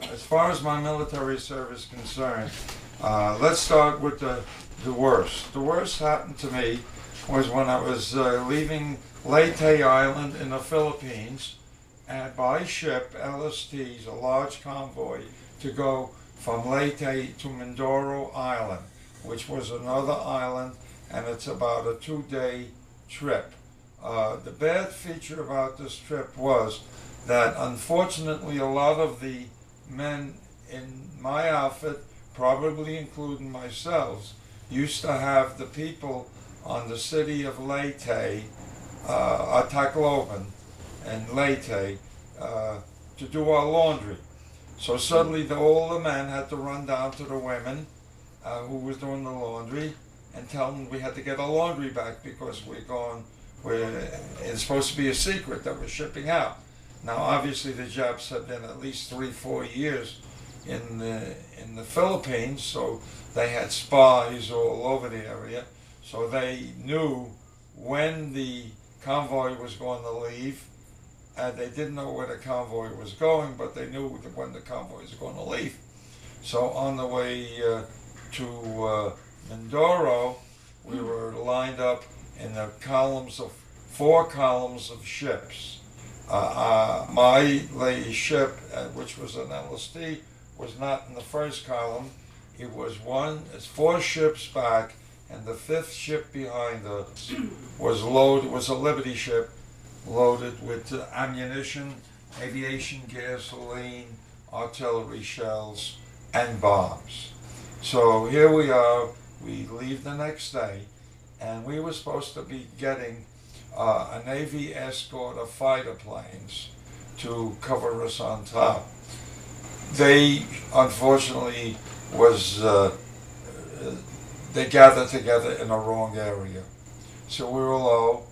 As far as my military service is concerned, let's start with the worst. The worst happened to me was when I was leaving Leyte Island in the Philippines by ship, LSTs, a large convoy, to go from Leyte to Mindoro Island, which was another island, and it's about a 2-day trip. The bad feature about this trip was that unfortunately a lot of the men in my outfit, probably including myself, used to have the people on the city of Leyte, Tacloban and Leyte, to do our laundry. So suddenly all the men had to run down to the women who was doing the laundry and tell them we had to get our laundry back because it's supposed to be a secret that we're shipping out. Now obviously the Japs had been at least 3-4 years in the Philippines, so they had spies all over the area, so they knew when the convoy was going to leave. They didn't know where the convoy was going, but they knew when the convoy was going to leave. So on the way to Mindoro, we were lined up in the four columns of ships. My ship, which was an LST, was not in the first column. It's 4 ships back, and the 5th ship behind us was a Liberty ship, loaded with ammunition, aviation gasoline, artillery shells, and bombs. So here we are, we leave the next day, and we were supposed to be getting a Navy escort of fighter planes to cover us on top. They, unfortunately, they gathered together in the wrong area. So we were low,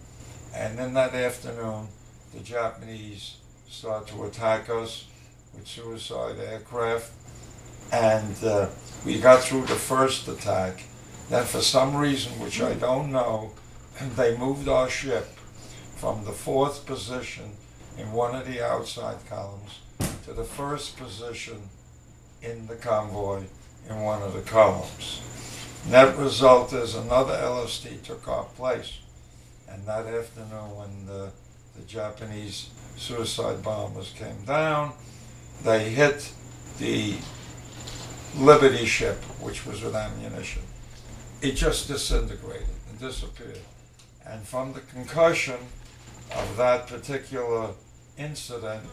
and then that afternoon, the Japanese started to attack us with suicide aircraft, and we got through the first attack. Then for some reason, which I don't know, they moved our ship from the 4th position in one of the outside columns to the 1st position in the convoy in one of the columns. Net result is another LST took our place. And that afternoon, when the Japanese suicide bombers came down, they hit the Liberty ship, which was with ammunition. It just disintegrated and disappeared. And from the concussion of that particular incident,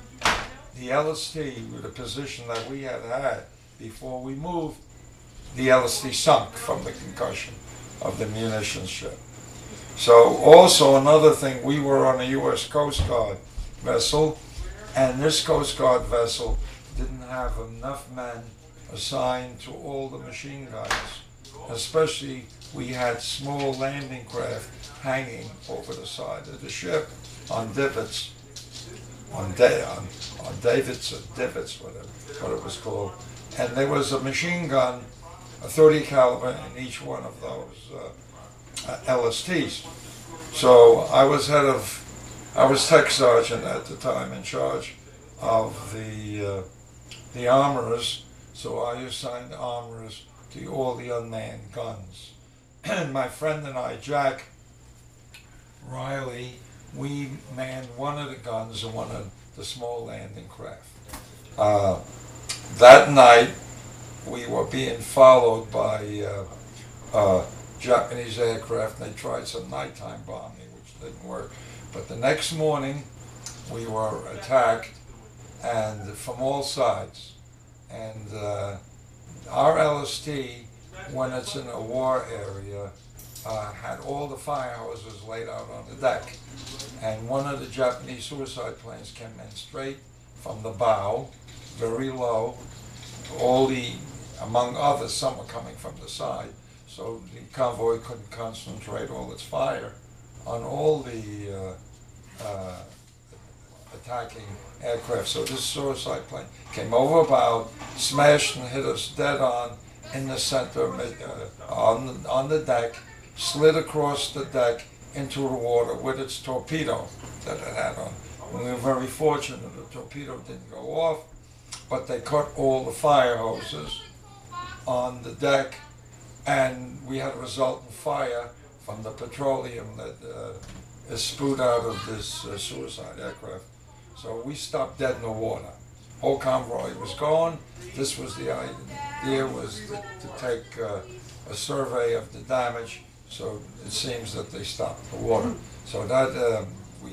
the LST, with the position that we had before we moved, the LST sunk from the concussion of the munitions ship. So also another thing, we were on a U.S. Coast Guard vessel, and this Coast Guard vessel didn't have enough men assigned to all the machine guns. Especially, we had small landing craft hanging over the side of the ship on divots, davits or divots, what it was called. And there was a machine gun, a 30 caliber in each one of those LSTs. So I was tech sergeant at the time, in charge of the armorers. So I assigned armorers to all the unmanned guns. And my friend and I, Jack Riley, we manned one of the guns in one of the small landing craft. That night, we were being followed by Japanese aircraft, and they tried some nighttime bombing, which didn't work. But the next morning, we were attacked, and from all sides. And our LST, when it's in a war area, had all the fire hoses laid out on the deck. And one of the Japanese suicide planes came in straight from the bow, very low. Among others, some were coming from the side. So the convoy couldn't concentrate all its fire on all the attacking aircraft. So this suicide plane came over bow, smashed and hit us dead on in the center, on the deck, slid across the deck into the water with its torpedo that it had on. And we were very fortunate the torpedo didn't go off, but they cut all the fire hoses on the deck, and we had a resultant fire from the petroleum that is spewed out of this suicide aircraft. So we stopped dead in the water. Whole convoy was gone. This was the idea, was to take a survey of the damage. So it seems that they stopped the water. So that we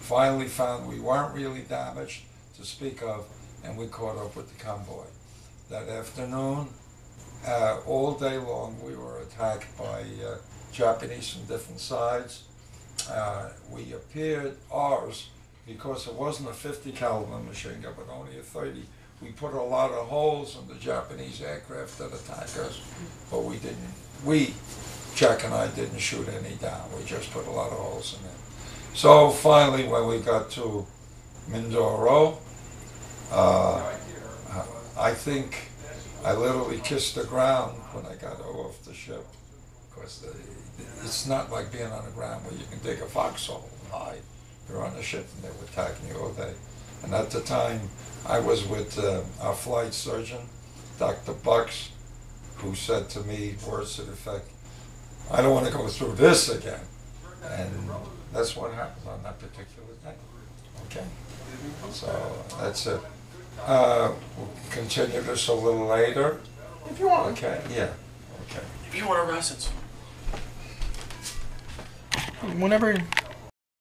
finally found we weren't really damaged to speak of, and we caught up with the convoy. That afternoon, all day long, we were attacked by Japanese from different sides. We appeared, ours, because it wasn't a 50 caliber machine gun, but only a 30. We put a lot of holes in the Japanese aircraft that attacked us, but we didn't, Jack and I didn't shoot any down. We just put a lot of holes in it. So finally, when we got to Mindoro, I think I literally kissed the ground when I got off the ship, because it's not like being on the ground where you can dig a foxhole and hide. You're on the ship and they were attacking you all day. And at the time, I was with our flight surgeon, Dr. Bucks, who said to me, words to the effect, I don't want to go through this again. And that's what happened on that particular day. Okay? So that's it. We'll continue this a little later. If you want. Okay? Yeah. Okay. If you want to rest, it's whenever.